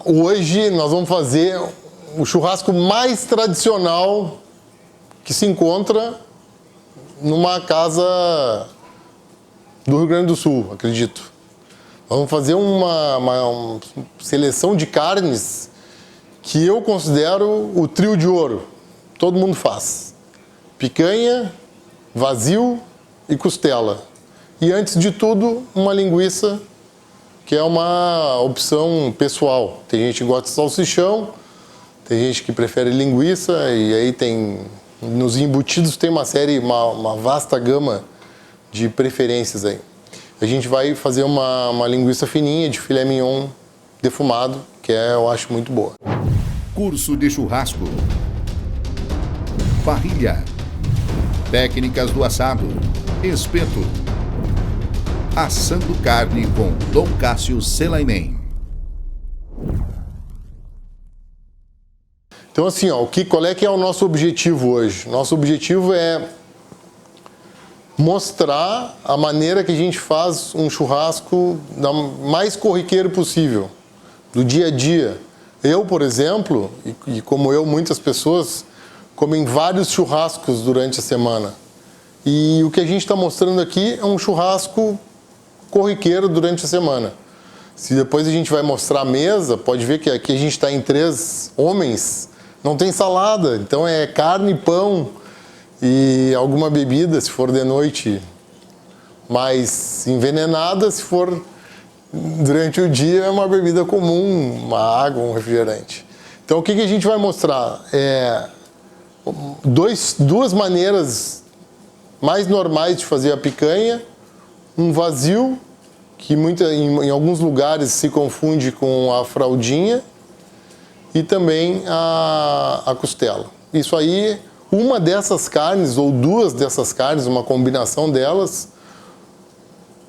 Hoje nós vamos fazer o churrasco mais tradicional que se encontra numa casa do Rio Grande do Sul, acredito. Nós vamos fazer uma seleção de carnes que eu considero o trio de ouro. Todo mundo faz. Picanha, vazio e costela. E antes de tudo, uma linguiça, que é uma opção pessoal. Tem gente que gosta de salsichão, tem gente que prefere linguiça, e aí tem, nos embutidos tem uma vasta gama de preferências aí. A gente vai fazer uma linguiça fininha de filé mignon defumado, que eu acho muito boa. Curso de churrasco. Parrilha. Técnicas do assado. Espeto. Assando carne com Dom Cássio Selaimem. Então assim, qual é que é o nosso objetivo hoje? Nosso objetivo é mostrar a maneira que a gente faz um churrasco mais corriqueiro possível, do dia a dia. Eu, por exemplo, e como muitas pessoas comem vários churrascos durante a semana. E o que a gente está mostrando aqui é um churrasco corriqueiro durante a semana. Se depois a gente vai mostrar a mesa, pode ver que aqui a gente está em 3 homens, não tem salada, então é carne, pão e alguma bebida, se for de noite, mais envenenada, se for durante o dia é uma bebida comum, uma água, um refrigerante. Então o que a gente vai mostrar? Duas maneiras mais normais de fazer a picanha, um vazio, que em alguns lugares se confunde com a fraldinha, e também a costela. Isso aí, uma dessas carnes, ou 2 dessas carnes, uma combinação delas,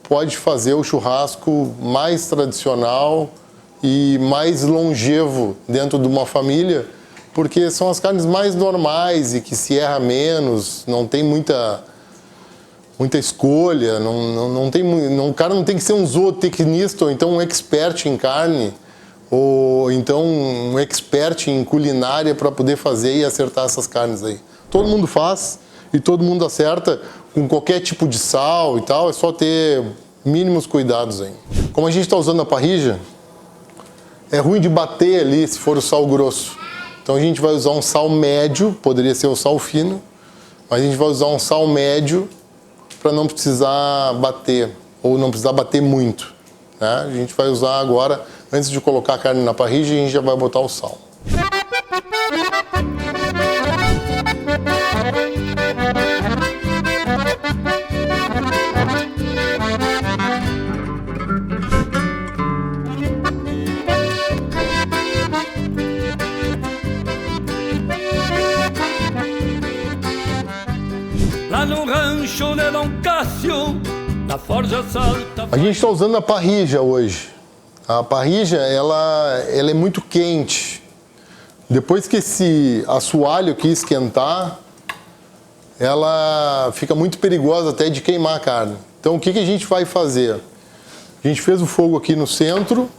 pode fazer o churrasco mais tradicional e mais longevo dentro de uma família, porque são as carnes mais normais e que se erra menos, não tem muita escolha, o cara não tem que ser um zootecnista ou então um expert em carne, ou então um expert em culinária para poder fazer e acertar essas carnes aí. Todo mundo faz e todo mundo acerta com qualquer tipo de sal e tal, é só ter mínimos cuidados aí. Como a gente está usando a parrilla, é ruim de bater ali se for o sal grosso. Então a gente vai usar um sal médio, poderia ser o sal fino, mas a gente vai usar um sal médio para não precisar bater, ou não precisar bater muito, né? A gente vai usar agora, antes de colocar a carne na parrilla, a gente já vai botar o sal. Lá no rancho de Dom Cássio, na forja salta. A gente está usando a parrilla hoje. A parrilla, ela é muito quente. Depois que esse assoalho aqui esquentar, ela fica muito perigosa até de queimar a carne. Então o que a gente vai fazer? A gente fez o fogo aqui no centro,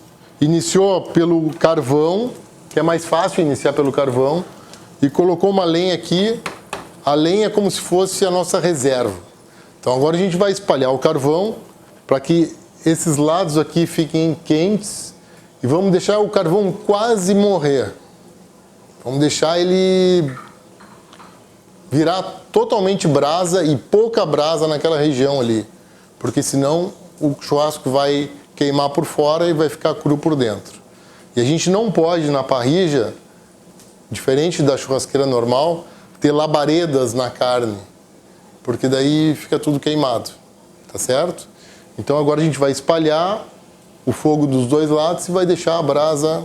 iniciou pelo carvão, que é mais fácil iniciar pelo carvão, e colocou uma lenha aqui. A lenha é como se fosse a nossa reserva. Então agora a gente vai espalhar o carvão para que esses lados aqui fiquem quentes e vamos deixar o carvão quase morrer. Vamos deixar ele virar totalmente brasa e pouca brasa naquela região ali, porque senão o churrasco vai queimar por fora e vai ficar cru por dentro. E a gente não pode, na parrilla, diferente da churrasqueira normal, ter labaredas na carne, porque daí fica tudo queimado, tá certo? Então agora a gente vai espalhar o fogo dos 2 lados e vai deixar a brasa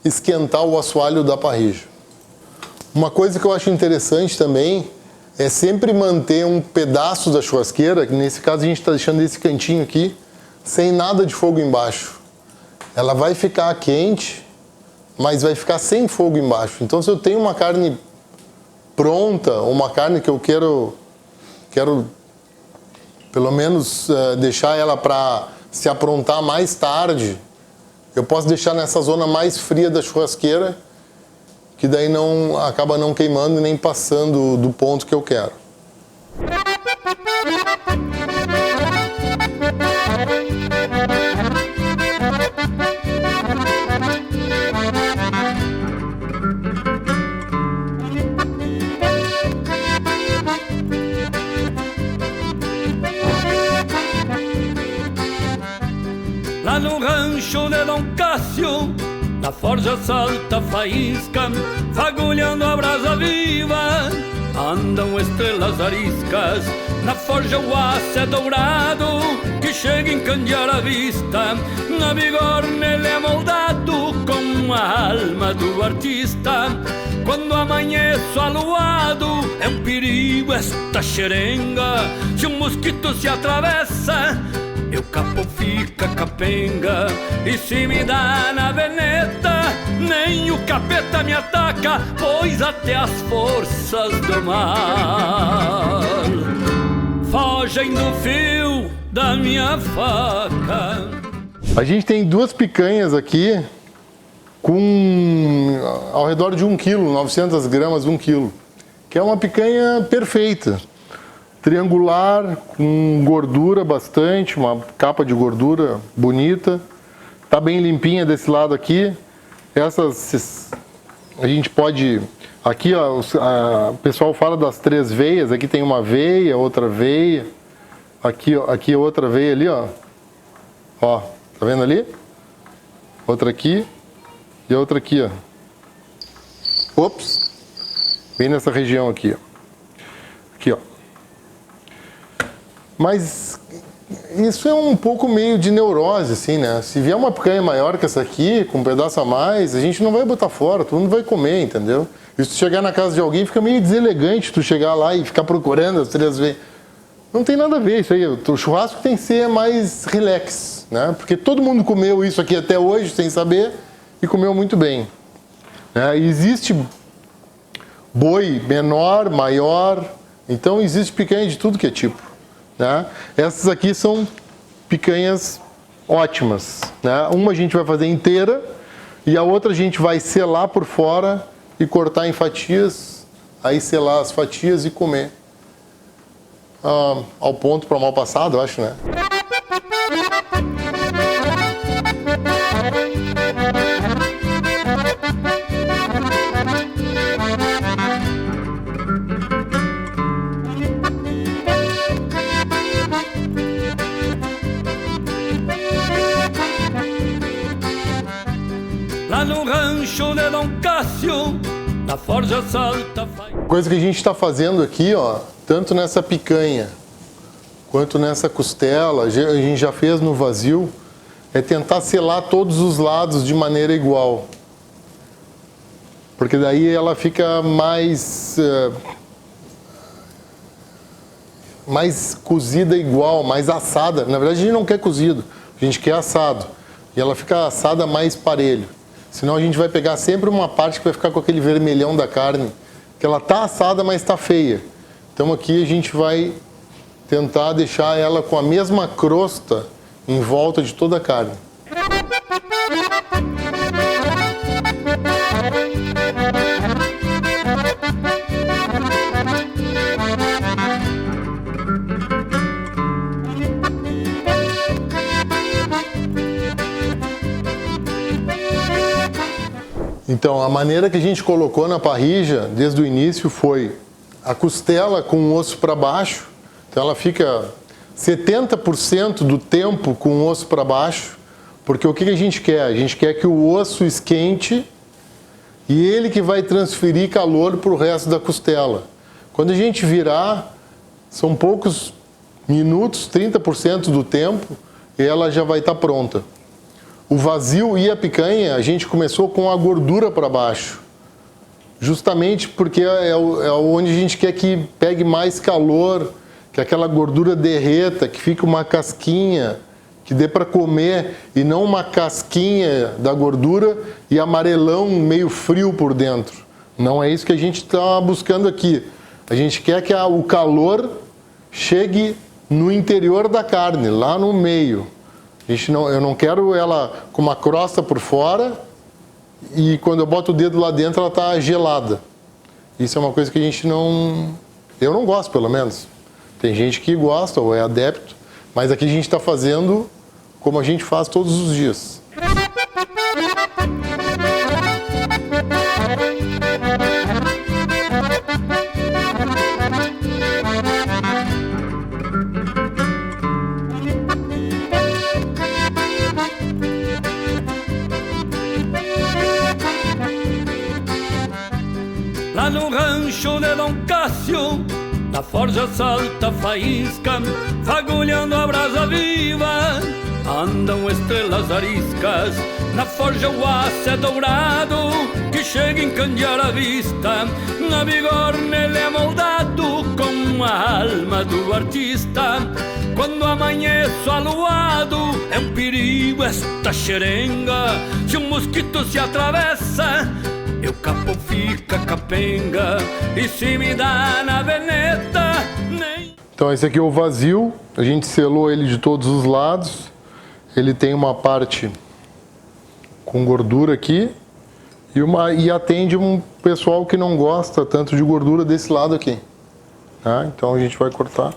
esquentar o assoalho da parrilla. Uma coisa que eu acho interessante também é sempre manter um pedaço da churrasqueira, que nesse caso a gente está deixando esse cantinho aqui, sem nada de fogo embaixo. Ela vai ficar quente, mas vai ficar sem fogo embaixo. Então se eu tenho uma carne pronta, uma carne que eu quero pelo menos deixar ela para se aprontar mais tarde, Eu posso deixar nessa zona mais fria da churrasqueira, que daí acaba não queimando e nem passando do ponto que eu quero. Lá no rancho de Dom Cássio, na forja salta faísca, fagulhando a brasa viva, andam estrelas ariscas. Na forja o aço é dourado, que chega a encandear a vista. Na bigorna ele é moldado com a alma do artista. Quando amanheço aluado, é um perigo esta xerenga. Se um mosquito se atravessa, meu capô fica capenga. E se me dá na veneta, nem o capeta me ataca, pois até as forças do mal fogem do fio da minha faca. A gente tem 2 picanhas aqui com ao redor de 1 quilo, 900 gramas, 1 quilo, que é uma picanha perfeita. Triangular, com gordura bastante, uma capa de gordura bonita. Tá bem limpinha desse lado aqui. Essas a gente pode... Aqui ó, o pessoal fala das 3 veias. Aqui tem uma veia, outra veia. Aqui outra veia ali, ó. Ó, tá vendo ali? Outra aqui e outra aqui, ó. Ops! Bem nessa região aqui, ó. Aqui, ó. Mas isso é um pouco meio de neurose, assim, né? Se vier uma picanha maior que essa aqui, com um pedaço a mais, a gente não vai botar fora, todo mundo vai comer, entendeu? E se tu chegar na casa de alguém, fica meio deselegante tu chegar lá e ficar procurando as 3 vezes. Não tem nada a ver isso aí. O churrasco tem que ser mais relax, né? Porque todo mundo comeu isso aqui até hoje, sem saber, e comeu muito bem. Né? E existe boi menor, maior, então existe picanha de tudo que é tipo. Né? Essas aqui são picanhas ótimas, né? Uma a gente vai fazer inteira e a outra a gente vai selar por fora e cortar em fatias, aí selar as fatias e comer ao ponto para mal passado, eu acho, né? Lá no rancho de Dom Cássio, na forja salta faísca. Coisa que a gente está fazendo aqui, ó, tanto nessa picanha quanto nessa costela, a gente já fez no vazio, é tentar selar todos os lados de maneira igual. Porque daí ela fica mais cozida igual, mais assada. Na verdade a gente não quer cozido, a gente quer assado. E ela fica assada mais parelho. Senão a gente vai pegar sempre uma parte que vai ficar com aquele vermelhão da carne, que ela tá assada, mas tá feia. Então aqui a gente vai tentar deixar ela com a mesma crosta em volta de toda a carne. Então, a maneira que a gente colocou na parrilla desde o início foi a costela com o osso para baixo. Então ela fica 70% do tempo com o osso para baixo, porque o que a gente quer? A gente quer que o osso esquente e ele que vai transferir calor para o resto da costela. Quando a gente virar, são poucos minutos, 30% do tempo, e ela já vai estar pronta. O vazio e a picanha, a gente começou com a gordura para baixo. Justamente porque é onde a gente quer que pegue mais calor, que aquela gordura derreta, que fique uma casquinha, que dê para comer, e não uma casquinha da gordura e amarelão meio frio por dentro. Não é isso que a gente está buscando aqui. A gente quer que o calor chegue no interior da carne, lá no meio. Eu não quero ela com uma crosta por fora e quando eu boto o dedo lá dentro ela está gelada. Isso é uma coisa que a gente não... Eu não gosto, pelo menos. Tem gente que gosta ou é adepto, mas aqui a gente está fazendo como a gente faz todos os dias. Lá no rancho de Dom Cássio, da forja salta faísca, fagulhando a brasa viva, andam estrelas ariscas. Na forja o aço é dourado, que chega a encandear a vista. Na bigorna ele é moldado com a alma do artista. Quando amanheço aluado, é um perigo esta xerenga. Se um mosquito se atravessa, eu capo fica capenga, e se me dá na veneta, nem... Então esse aqui é o vazio, a gente selou ele de todos os lados. Ele tem uma parte com gordura aqui e atende um pessoal que não gosta tanto de gordura desse lado aqui. Tá? Então a gente vai cortar.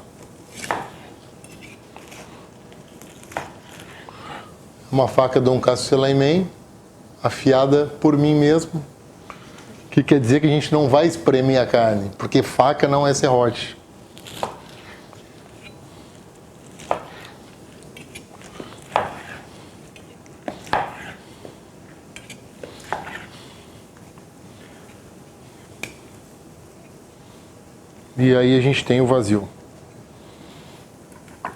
Uma faca Dom Cássio Selaimem, afiada por mim mesmo. Que quer dizer que a gente não vai espremer a carne, porque faca não é serrote. E aí a gente tem o vazio.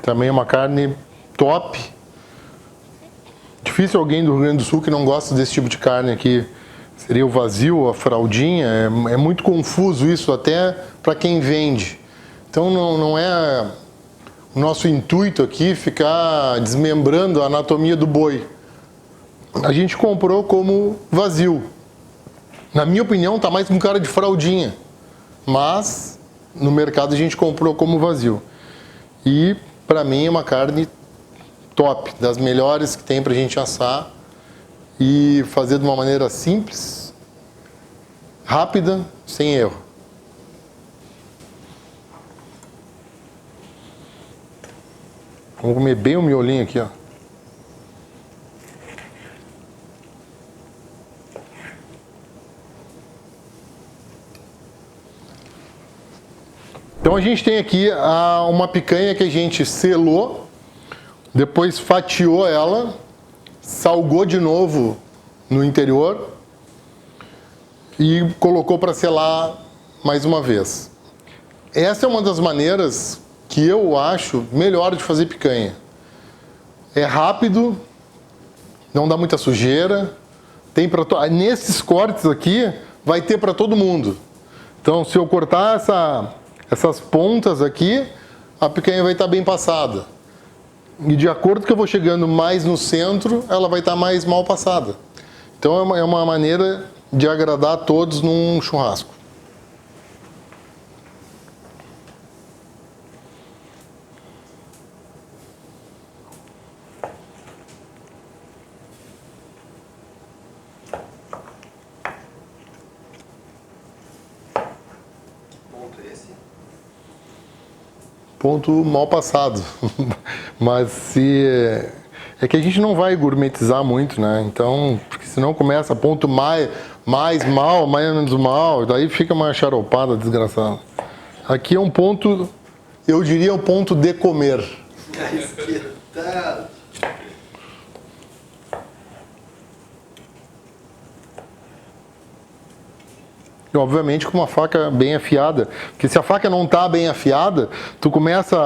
Também é uma carne top. Difícil alguém do Rio Grande do Sul que não gosta desse tipo de carne aqui. Seria o vazio, a fraldinha, é muito confuso isso até para quem vende. Então não é o nosso intuito aqui ficar desmembrando a anatomia do boi. A gente comprou como vazio. Na minha opinião está mais com cara de fraldinha, mas no mercado a gente comprou como vazio. E para mim é uma carne top, das melhores que tem para a gente assar. E fazer de uma maneira simples, rápida, sem erro. Vamos comer bem o miolinho aqui, ó. Então a gente tem aqui uma picanha que a gente selou, depois fatiou ela, salgou de novo no interior e colocou para selar mais uma vez. Essa é uma das maneiras que eu acho melhor de fazer picanha. É rápido, não dá muita sujeira, tem para nesses cortes aqui vai ter para todo mundo. Então, se eu cortar essas pontas aqui, a picanha vai estar bem passada. E de acordo que eu vou chegando mais no centro, ela vai estar mais mal passada. Então é uma maneira de agradar a todos num churrasco. Ponto mal passado. Mas é que a gente não vai gourmetizar muito, né? Então, porque senão começa ponto mais mal, mais menos mal, daí fica uma charopada desgraçada. Aqui é um ponto, eu diria um ponto de comer. E, obviamente com uma faca bem afiada, porque se a faca não está bem afiada, tu começa,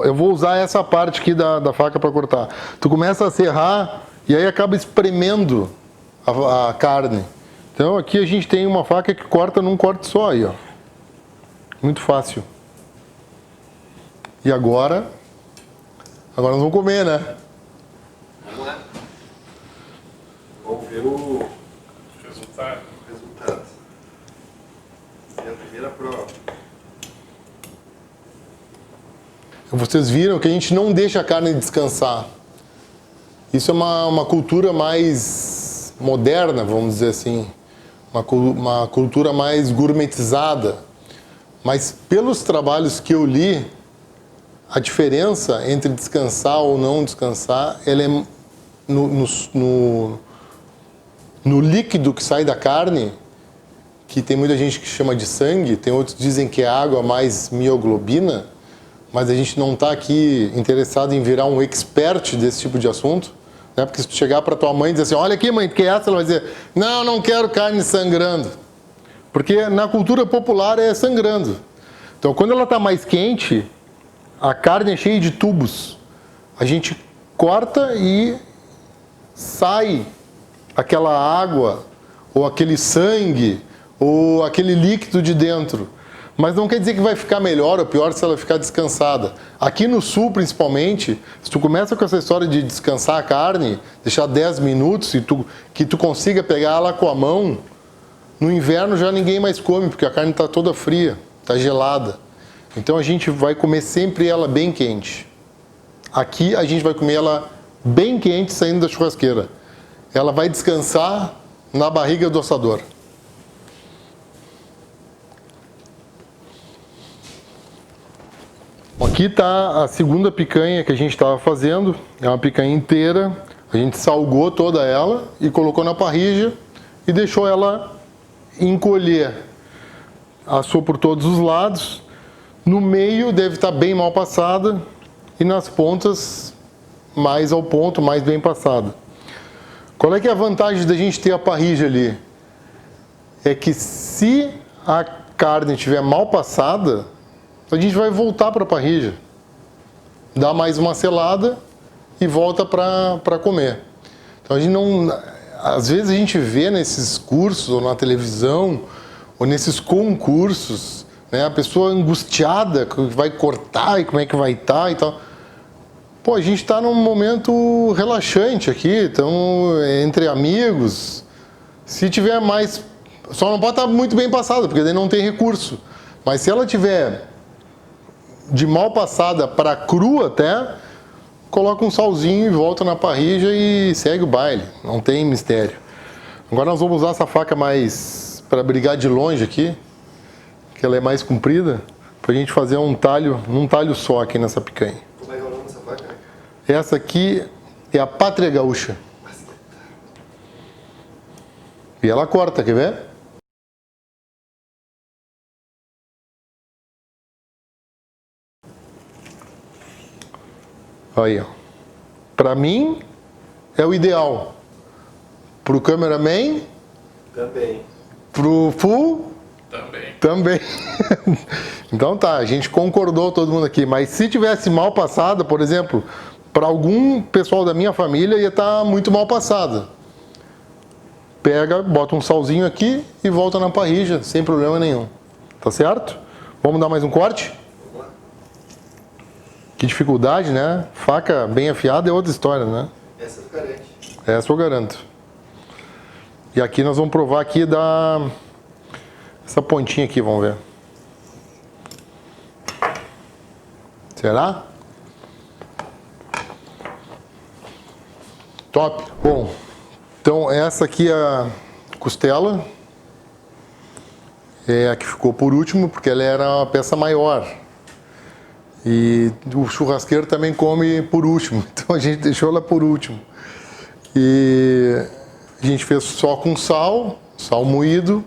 eu vou usar essa parte aqui da faca para cortar, tu começa a serrar e aí acaba espremendo a carne. Então aqui a gente tem uma faca que corta num corte só aí, ó. Muito fácil. E agora nós vamos comer, né? Vamos lá. Vamos ver o resultado. É a primeira prova. Vocês viram que a gente não deixa a carne descansar. Isso é uma cultura mais moderna, vamos dizer assim, uma cultura mais gourmetizada. Mas pelos trabalhos que eu li, a diferença entre descansar ou não descansar, ela é no líquido que sai da carne, que tem muita gente que chama de sangue, tem outros que dizem que é água mais mioglobina, mas a gente não está aqui interessado em virar um expert desse tipo de assunto, né? Porque se tu chegar para tua mãe e dizer assim, olha aqui mãe, tu quer essa? Ela vai dizer, não quero carne sangrando. Porque na cultura popular é sangrando. Então quando ela está mais quente, a carne é cheia de tubos. A gente corta e sai aquela água, ou aquele sangue, ou aquele líquido de dentro. Mas não quer dizer que vai ficar melhor ou pior se ela ficar descansada. Aqui no sul, principalmente, se tu começa com essa história de descansar a carne, deixar 10 minutos e que tu consiga pegar ela com a mão, no inverno já ninguém mais come, porque a carne está toda fria, está gelada. Então a gente vai comer sempre ela bem quente. Aqui a gente vai comer ela bem quente saindo da churrasqueira. Ela vai descansar na barriga do assador. Aqui está a segunda picanha que a gente estava fazendo. É uma picanha inteira. A gente salgou toda ela e colocou na parrilla e deixou ela encolher. Assou por todos os lados. No meio deve estar bem mal passada e nas pontas mais ao ponto, mais bem passada. Qual é que é a vantagem da gente ter a parrilla ali? É que se a carne estiver mal passada, a gente vai voltar para a parrilla, dá mais uma selada e volta para comer. Então a gente não, às vezes a gente vê nesses cursos ou na televisão ou nesses concursos, né, a pessoa angustiada que vai cortar e como é que vai estar e tal. Pô, a gente está num momento relaxante aqui, estamos entre amigos. Se tiver mais, só não pode estar muito bem passada, porque daí não tem recurso. Mas se ela tiver de mal passada para crua até, coloca um salzinho e volta na parrilla e segue o baile, não tem mistério. Agora nós vamos usar essa faca mais para brigar de longe aqui, que ela é mais comprida, para a gente fazer um talho só aqui nessa picanha. Como é que é o nome dessa faca? Essa aqui é a Pátria Gaúcha. E ela corta, quer ver? Aí, ó. Pra mim, é o ideal. Pro cameraman? Também. Pro full? Também. Também. Então tá, a gente concordou todo mundo aqui. Mas se tivesse mal passada, por exemplo, para algum pessoal da minha família ia estar muito mal passada. Pega, bota um salzinho aqui e volta na parrilla, sem problema nenhum. Tá certo? Vamos dar mais um corte? Que dificuldade, né? Faca bem afiada é outra história, né? Essa tu garante. Essa eu garanto. E aqui nós vamos provar aqui essa pontinha aqui, vamos ver. Será? Top. Bom, então essa aqui é a costela. É a que ficou por último, porque ela era uma peça maior. E o churrasqueiro também come por último, então a gente deixou ela por último. E a gente fez só com sal moído,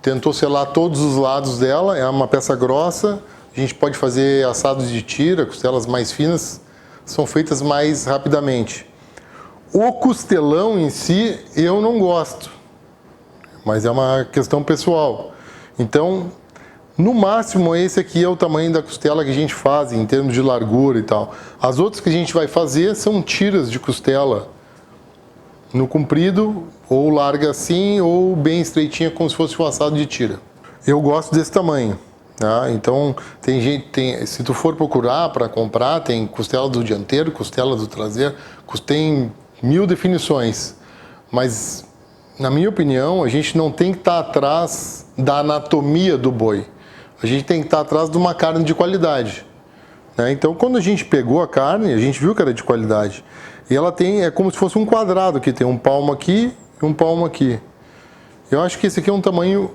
tentou selar todos os lados dela, é uma peça grossa. A gente pode fazer assados de tira, costelas mais finas, são feitas mais rapidamente. O costelão em si eu não gosto, mas é uma questão pessoal. Então, no máximo, esse aqui é o tamanho da costela que a gente faz, em termos de largura e tal. As outras que a gente vai fazer são tiras de costela no comprido, ou larga assim, ou bem estreitinha, como se fosse um assado de tira. Eu gosto desse tamanho. Tá? Então, se tu for procurar para comprar, tem costela do dianteiro, costela do traseiro, tem 1000 definições. Mas, na minha opinião, a gente não tem que estar atrás da anatomia do boi. A gente tem que estar atrás de uma carne de qualidade. Né? Então, quando a gente pegou a carne, a gente viu que era de qualidade. E ela tem, é como se fosse um quadrado aqui, tem um palmo aqui e um palmo aqui. Eu acho que esse aqui é um tamanho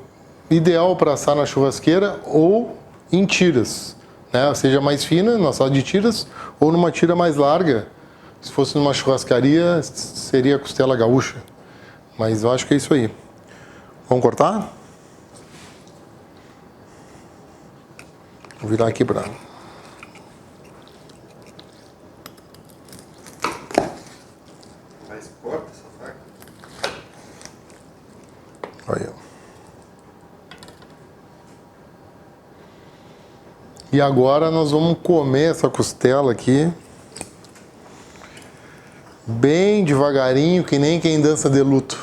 ideal para assar na churrasqueira ou em tiras, né? Seja mais fina, na assada de tiras, ou numa tira mais larga. Se fosse numa churrascaria, seria costela gaúcha. Mas eu acho que é isso aí. Vamos cortar? Vou virar aqui para... Mas corta essa faca. Aí, ó. E agora nós vamos comer essa costela aqui. Bem devagarinho, que nem quem dança de luto.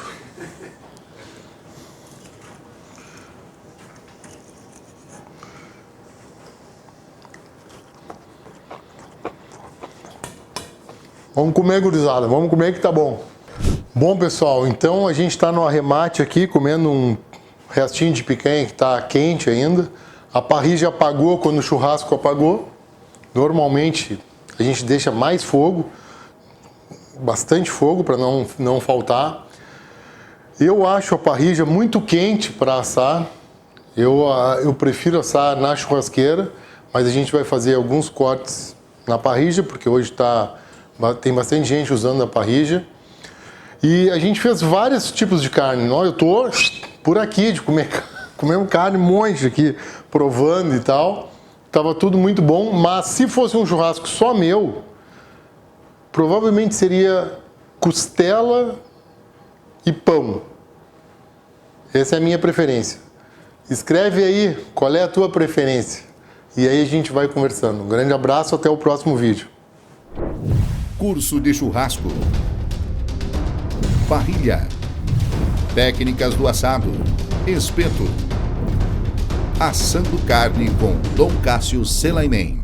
Vamos comer, gurizada. Vamos comer que tá bom. Bom, pessoal, então a gente está no arremate aqui, comendo um restinho de picanha que está quente ainda. A parrilla apagou quando o churrasco apagou. Normalmente a gente deixa mais fogo, bastante fogo para não faltar. Eu acho a parrilla muito quente para assar. Eu prefiro assar na churrasqueira, mas a gente vai fazer alguns cortes na parrilla, porque hoje tem bastante gente usando a parrilla. E a gente fez vários tipos de carne. Eu tô por aqui de comemos carne, um monte aqui, provando e tal. Tava tudo muito bom, mas se fosse um churrasco só meu, provavelmente seria costela e pão. Essa é a minha preferência. Escreve aí qual é a tua preferência. E aí a gente vai conversando. Um grande abraço, até o próximo vídeo. Curso de churrasco. Parrilha. Técnicas do assado. Espeto. Assando carne com Dom Cássio Selaimen.